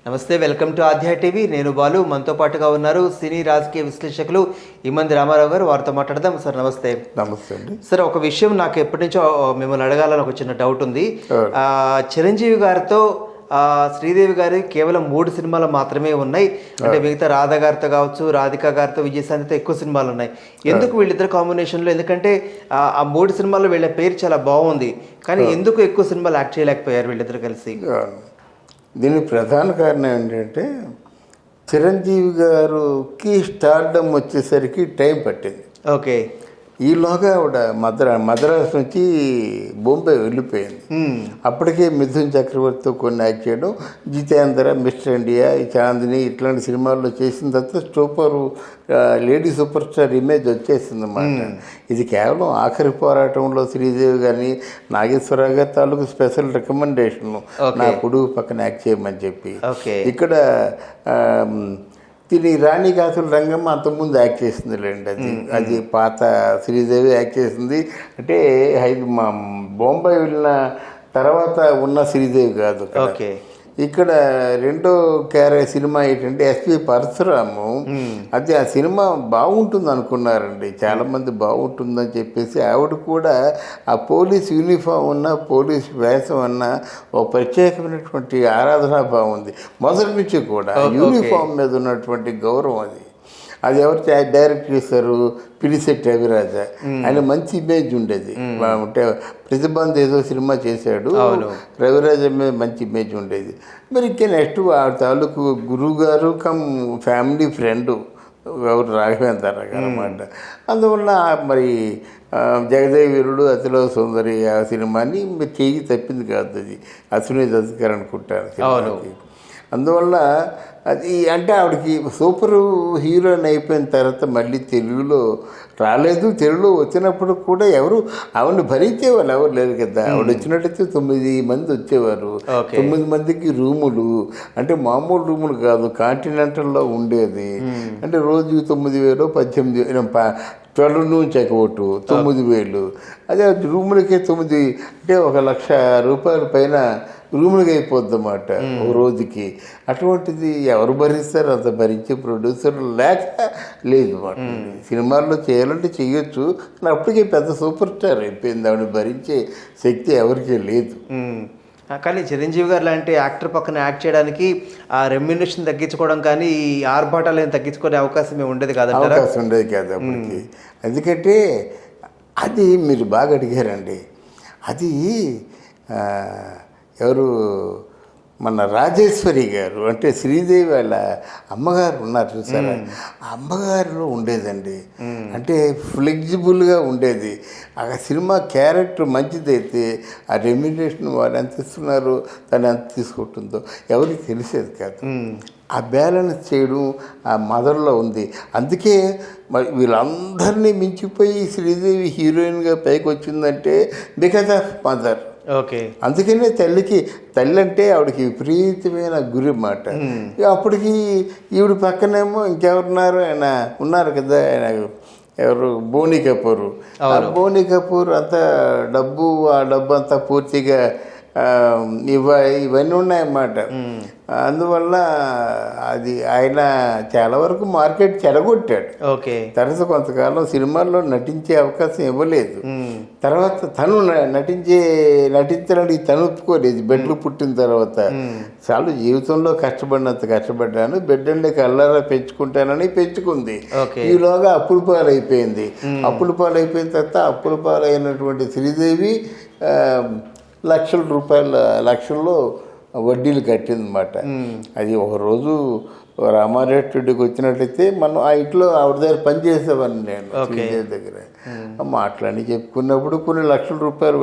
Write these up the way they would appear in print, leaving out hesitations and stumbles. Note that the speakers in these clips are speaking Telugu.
నమస్తే, వెల్కమ్ టు ఆధ్యాయ టీవీ. నేను బాలు. మనతో పాటుగా ఉన్నారు సినీ రాజకీయ విశ్లేషకులు ఇమంది రామారావు గారు. వారితో మాట్లాడదాం. సార్ నమస్తే. నమస్తే అండి. సార్, ఒక విషయం నాకు ఎప్పటి నుంచో మిమ్మల్ని అడగాలని ఒక చిన్న డౌట్ ఉంది. చిరంజీవి గారితో శ్రీదేవి గారి కేవలం 3 సినిమాలు మాత్రమే ఉన్నాయి. అంటే మిగతా రాధా గారితో కావచ్చు, రాధిక గారితో, విజయశాంతితో ఎక్కువ సినిమాలు ఉన్నాయి. ఎందుకు వీళ్ళిద్దరు కాంబినేషన్లో? ఎందుకంటే ఆ 3 సినిమాల్లో వీళ్ళ పేరు చాలా బాగుంది, కానీ ఎందుకు ఎక్కువ సినిమాలు యాక్ట్ చేయలేకపోయారు వీళ్ళిద్దరు కలిసి? దీనికి ప్రధాన కారణం ఏంటంటే చిరంజీవి గారికి స్టార్డమ్ వచ్చేసరికి టైం పట్టింది. ఓకే. ఈలోగా ఆవిడ మద్రాసు నుంచి బొంబాయి వెళ్ళిపోయింది. అప్పటికే మిథున్ చక్రవర్తితో కొన్ని యాక్ట్ చేయడం, జితేంద్ర, మిస్టర్ ఇండియా, చాందిని ఇట్లాంటి సినిమాల్లో చేసిన తర్వాత super lady super star image వచ్చేసింది అన్నమాట. ఇది కేవలం ఆఖరి పోరాటంలో శ్రీదేవి గారిని నాగేశ్వరరావు గారి తాలూకు స్పెషల్ రికమెండేషన్, నా కొడుకు పక్కన యాక్ట్ చేయమని చెప్పి. ఇక్కడ తిని రాణి కాసుల రంగమ్మ అంతకుముందు యాక్ట్ చేసింది లేండి. అది పాత శ్రీదేవి యాక్ట్ చేసింది. అంటే మా బొంబాయి వెళ్ళిన తర్వాత ఉన్న శ్రీదేవి కాదు. ఇక్కడ రెండో సినిమా ఏంటంటే ఎస్పి పరశురాము. అది ఆ సినిమా బాగుంటుంది అనుకున్నారండి చాలామంది, బాగుంటుందని చెప్పేసి ఆవిడ కూడా ఆ పోలీస్ యూనిఫామ్ ఉన్న, పోలీస్ వేషం అన్న ఒక ప్రత్యేకమైనటువంటి ఆరాధనా భావం ఉంది మొదటి నుంచి కూడా. యూనిఫామ్ మీద ఉన్నటువంటి గౌరవం అది ఎవరు డైరెక్ట్ చేశారు? పిలిశెట్టి రవిరాజ. ఆయన మంచి ఇమేజ్ ఉండేది. అంటే ప్రతిబంధ ఏదో సినిమా చేశాడు, రవిరాజ మీద మంచి ఇమేజ్ ఉండేది. మరి ఇంకా నెక్స్ట్ ఆ తాలూకు గురువు గారు కమ్ ఫ్యామిలీ ఫ్రెండ్ ఎవరు రాఘవేంద్ర గారు అన్నమాట. అందువల్ల మరి జగదేవి వీరుడు, అతిలో సుందరి ఆ సినిమాని చెయ్యి తప్పింది కాదు. అది అశ్విని దత్ గారు అనుకుంటాను సినిమాకి. అందువల్ల అది అంటే ఆవిడకి సూపర్ హీరోయిన్ అయిపోయిన తర్వాత మళ్ళీ తెలుగులో రాలేదు. తెలుగులో వచ్చినప్పుడు కూడా ఎవరు ఆవిడని భరించేవాళ్ళు ఎవరు లేరు కదా. ఆవిడ వచ్చినట్టయితే 9 మంది వచ్చేవారు. 9 మందికి రూములు, అంటే మామూలు రూములు కాదు, కాంటినెంటల్లో ఉండేది. అంటే రోజు 9,000, 18,000, 12 నుంచి ఎక్కబొట్టు 9,000. అదే రూములకే 9, అంటే 1,00,000 రూపాయల పైన రూములకి అయిపోద్ది అన్నమాట ఒక రోజుకి. అటువంటిది ఎవరు భరిస్తారు? అంత భరించే ప్రొడ్యూసర్లు లేక లేదు అన్నమాట. సినిమాల్లో చేయాలంటే చేయొచ్చు, కానీ అప్పటికే పెద్ద సూపర్ స్టార్ అయిపోయింది. ఆవిడ భరించే శక్తి ఎవరికీ లేదు. కానీ చిరంజీవి గారు లాంటి యాక్టర్ పక్కన యాక్ట్ చేయడానికి ఆ రెమ్యునరేషన్ తగ్గించుకోవడం కానీ ఈ ఆర్భాటాలను తగ్గించుకునే అవకాశం ఉండేది కాదు. అవకాశం ఉండేది కాదు అప్పటికి. ఎందుకంటే అది మీరు బాగా అడిగారండి. అది ఎవరు మన రాజేశ్వరి గారు, అంటే శ్రీదేవి వాళ్ళ అమ్మగారు ఉన్నారు చూసారా, ఆ అమ్మగారిలో ఉండేదండి. అంటే ఫ్లెక్సిబుల్గా ఉండేది. ఆ సినిమా క్యారెక్టర్ మంచిదైతే ఆ రెమ్యునరేషన్ వాళ్ళు ఎంత ఇస్తున్నారు, తను ఎంత తీసుకుంటుందో ఎవరికి తెలిసేది కాదు. ఆ బ్యాలెన్స్ చేయడం ఆ మదర్లో ఉంది. అందుకే వీళ్ళందరినీ మించిపోయి శ్రీదేవి హీరోయిన్గా పైకి వచ్చిందంటే బికాజ్ ఆఫ్ మదర్. ఓకే. అందుకనే తల్లి అంటే ఆవిడకి విపరీతమైన గురి అన్నమాట. అప్పటికి ఈవిడ పక్కనేమో ఇంకెవరున్నారు, ఆయన ఉన్నారు కదా, ఆయన ఎవరు, బోనీ కపూర్. బోనీ కపూర్ అంతా ఆ డబ్బు అంతా పూర్తిగా ఇవన్నీ ఉన్నాయన్నమాట. అందువల్ల అది ఆయన చాలా వరకు మార్కెట్ చెడగొట్టాడు. తర్వాత కొంతకాలం సినిమాల్లో నటించే అవకాశం ఇవ్వలేదు. తర్వాత తను నటించడానికి తను ఒప్పుకోలేదు. బిడ్డలు పుట్టిన తర్వాత చాలా జీవితంలో కష్టపడ్డాను, బిడ్డల్ని కళ్ళారా పెంచుకుంటానని పెంచుకుంది. ఈలోగా అప్పుల పాలైపోయింది. అప్పుల పాలైపోయిన తర్వాత అప్పుల పాలైనటువంటి శ్రీదేవి లక్షల్లో వడ్డీలు కట్టిందన్నమాట. అది ఒకరోజు రామారెడ్డికి వచ్చినట్టయితే మనం ఆ ఇంట్లో ఆవిడ దగ్గర పనిచేసేవాడిని నేను, శ్రీదేవి దగ్గర. మాట్లాడి చెప్పుకున్నప్పుడు కొన్ని లక్షల రూపాయలు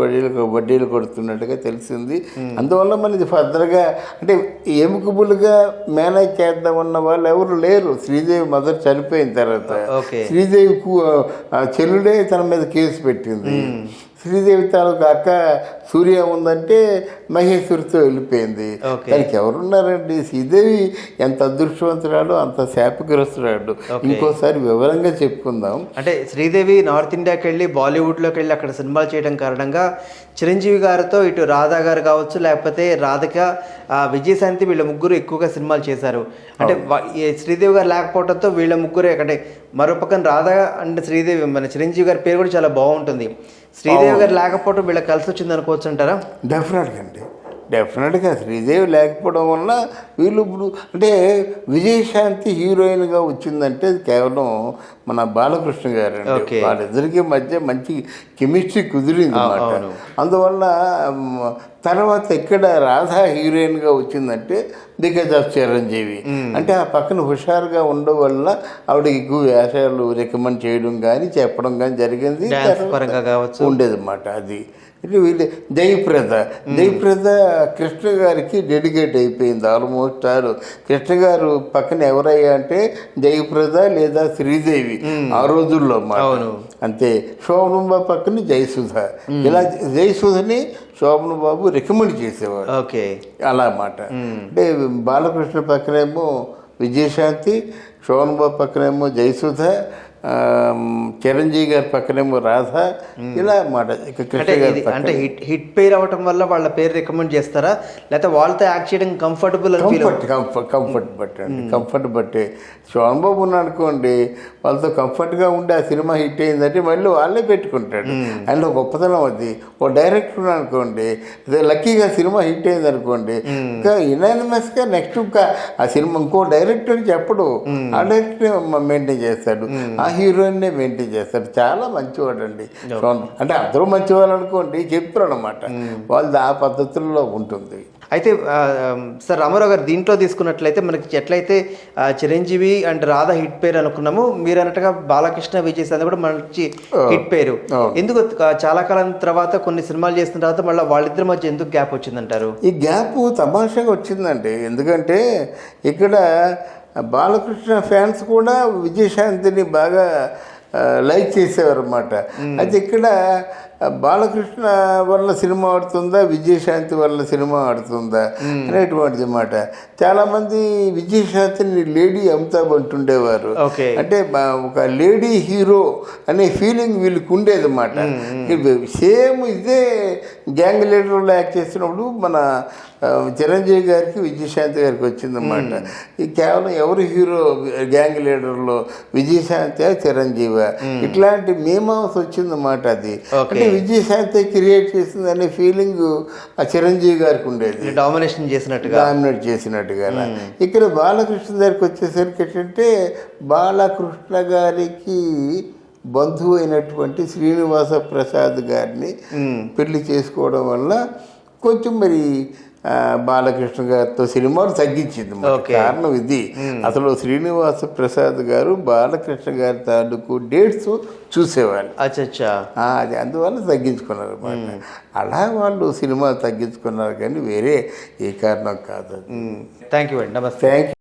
వడ్డీలు కొడుతున్నట్టుగా తెలిసింది. అందువల్ల మనది ఫర్దర్గా అంటే ఎముకబుల్గా మేనేజ్ చేద్దామన్న వాళ్ళు ఎవరు లేరు. శ్రీదేవి మదర్ చనిపోయిన తర్వాత శ్రీదేవి చెల్లుడే తన మీద కేసు పెట్టింది. శ్రీదేవి తాలూకు అక్క సూర్య ఉందంటే మహేశ్వరితో వెళ్ళిపోయింది. దానికి ఎవరున్నారండి? శ్రీదేవి ఎంత అదృష్టవంతురాడో అంత శాపగ్రస్తురాడు. ఇంకోసారి వివరంగా చెప్పుకుందాం. అంటే శ్రీదేవి నార్త్ ఇండియాకి వెళ్ళి బాలీవుడ్లోకి వెళ్ళి అక్కడ సినిమాలు చేయడం కారణంగా చిరంజీవి గారితో ఇటు రాధా గారు కావచ్చు, లేకపోతే రాధిక, విజయశాంతి వీళ్ళ ముగ్గురు ఎక్కువగా సినిమాలు చేశారు. అంటే శ్రీదేవి గారు లేకపోవడంతో వీళ్ళ ముగ్గురే, అంటే మరోపక్కన రాధా అండ్ శ్రీదేవి, మన చిరంజీవి గారి పేరు కూడా చాలా బాగుంటుంది. శ్రీదేవి గారు లేకపోవడం వీళ్ళకి కలిసి వచ్చింది అనుకోవచ్చు అంటారా? డెఫినెట్గా అండి, డెఫినెట్గా శ్రీదేవి లేకపోవడం వల్ల వీళ్ళు ఇప్పుడు అంటే విజయశాంతి హీరోయిన్గా వచ్చిందంటే కేవలం మన బాలకృష్ణ గారు అండి. వాళ్ళిద్దరికి మధ్య మంచి కెమిస్ట్రీ కుదిరింది అన్నమాట. అందువల్ల తర్వాత ఇక్కడ రాధా హీరోయిన్గా వచ్చిందంటే బికాజ్ ఆఫ్ చిరంజీవి. అంటే ఆ పక్కన హుషారుగా ఉండడం వల్ల ఆవిడకి ఎక్కువ వేషాలు రికమెండ్ చేయడం కానీ చెప్పడం కానీ జరిగింది ఉండేది అన్నమాట. అది వీళ్ళు జయప్రద కృష్ణ గారికి డెడికేట్ అయిపోయింది ఆల్మోస్ట్ ఆల్. కృష్ణ గారు పక్కన ఎవరయ్యా అంటే జయప్రద లేదా శ్రీదేవి ఆ రోజుల్లో అంతే. శోభన్ బాబు పక్కన జయసుధ, ఇలా జయసుధని శోభన్ బాబు రికమెండ్ చేసేవాడు. అలా అన్నమాట. అంటే బాలకృష్ణ పక్కనేమో విజయశాంతి, శోభన్ బాబు పక్కనేమో జయసుధ, చిరంజీవి గారి పక్కనేమో రాధ, ఇలా మాట. అంటే హిట్ పేరు అవటం వల్ల వాళ్ళ పేరు రికమెండ్ చేస్తారా, లేకపోతే వాళ్ళతో యాక్ట్ చేయడం కంఫర్టబుల్? కంఫర్ట్ బట్టండి, కంఫర్ట్ బట్టే. శోభన్ బాబు ఉన్నాడు అనుకోండి, వాళ్ళతో కంఫర్ట్గా ఉండి ఆ సినిమా హిట్ అయిందంటే మళ్ళీ వాళ్ళే పెట్టుకుంటాడు. అందులో గొప్పతనం అది. ఓ డైరెక్టర్ ఉన్నాడు అనుకోండి, అదే లక్కీగా సినిమా హిట్ అయింది అనుకోండి, ఇంకా యునానిమస్గా నెక్స్ట్ ఇంకా ఆ సినిమా ఇంకో డైరెక్టర్ చెప్పడు, ఆ డైరెక్టర్ మెయింటైన్ చేస్తాడు, ఆ హీరోయిన్నే మెయింటైన్ చేస్తాడు. చాలా మంచివాడు అండి. అంటే అందరూ మంచివాళ్ళు అనుకోండి, చెప్తారు అనమాట. వాళ్ళు ఆ పద్ధతుల్లో ఉంటుంది. అయితే సార్ రామారావు గారు దీంట్లో తీసుకున్నట్లయితే మనకి ఎట్లయితే చిరంజీవి అండ్ రాధా హిట్ పేరు అనుకున్నాము, మీరు అన్నట్టుగా బాలకృష్ణ, విజయశాంతి కూడా మంచి హిట్ పేరు. ఎందుకు చాలా కాలం తర్వాత కొన్ని సినిమాలు చేసిన తర్వాత మళ్ళీ వాళ్ళిద్దరి మధ్య ఎందుకు గ్యాప్ వచ్చిందంటారు? ఈ గ్యాప్ తమాషాగా వచ్చిందండి. ఎందుకంటే ఇక్కడ బాలకృష్ణ ఫ్యాన్స్ కూడా విజయశాంతిని బాగా లైక్ చేసేవారు అన్నమాట. అయితే ఇక్కడ బాలకృష్ణ వల్ల సినిమా ఆడుతుందా, విజయశాంతి వల్ల సినిమా ఆడుతుందా అనేటువంటిది మాట. చాలామంది విజయశాంతిని లేడీ అమితాబ్ అంటుండేవారు. అంటే ఒక లేడీ హీరో అనే ఫీలింగ్ వీళ్ళకి ఉండేది అన్నమాట. సేమ్ ఇదే గ్యాంగ్ లీడర్లో యాక్ట్ చేసినప్పుడు మన చిరంజీవి గారికి, విజయశాంతి గారికి వచ్చిందన్నమాట. ఈ కేవలం ఎవరు హీరో గ్యాంగ్ లీడర్లో, విజయశాంతి చిరంజీవి, ఇట్లాంటి మీమాంస వచ్చిందన్నమాట. అది అంటే విజయశాంతి క్రియేట్ చేసింది అనే ఫీలింగ్ ఆ చిరంజీవి గారికి ఉండేది, డామినేట్ చేసినట్టుగా. ఇక్కడ బాలకృష్ణ గారికి వచ్చేసరికి ఏంటంటే బాలకృష్ణ గారికి బంధువు అయినటువంటి శ్రీనివాస ప్రసాద్ గారిని పెళ్లి చేసుకోవడం వల్ల కొంచెం మరి బాలకృష్ణ గారితో సినిమాలు తగ్గించింది. కారణం ఇది. అసలు శ్రీనివాస ప్రసాద్ గారు బాలకృష్ణ గారి తాలూకు డేట్స్ చూసేవాళ్ళు. అది అందువల్ల తగ్గించుకున్నారు అన్నమాట. అలా వాళ్ళు సినిమా తగ్గించుకున్నారు కానీ వేరే ఏ కారణం కాదు. థ్యాంక్ యూ అండి. నమస్తే. Thank you.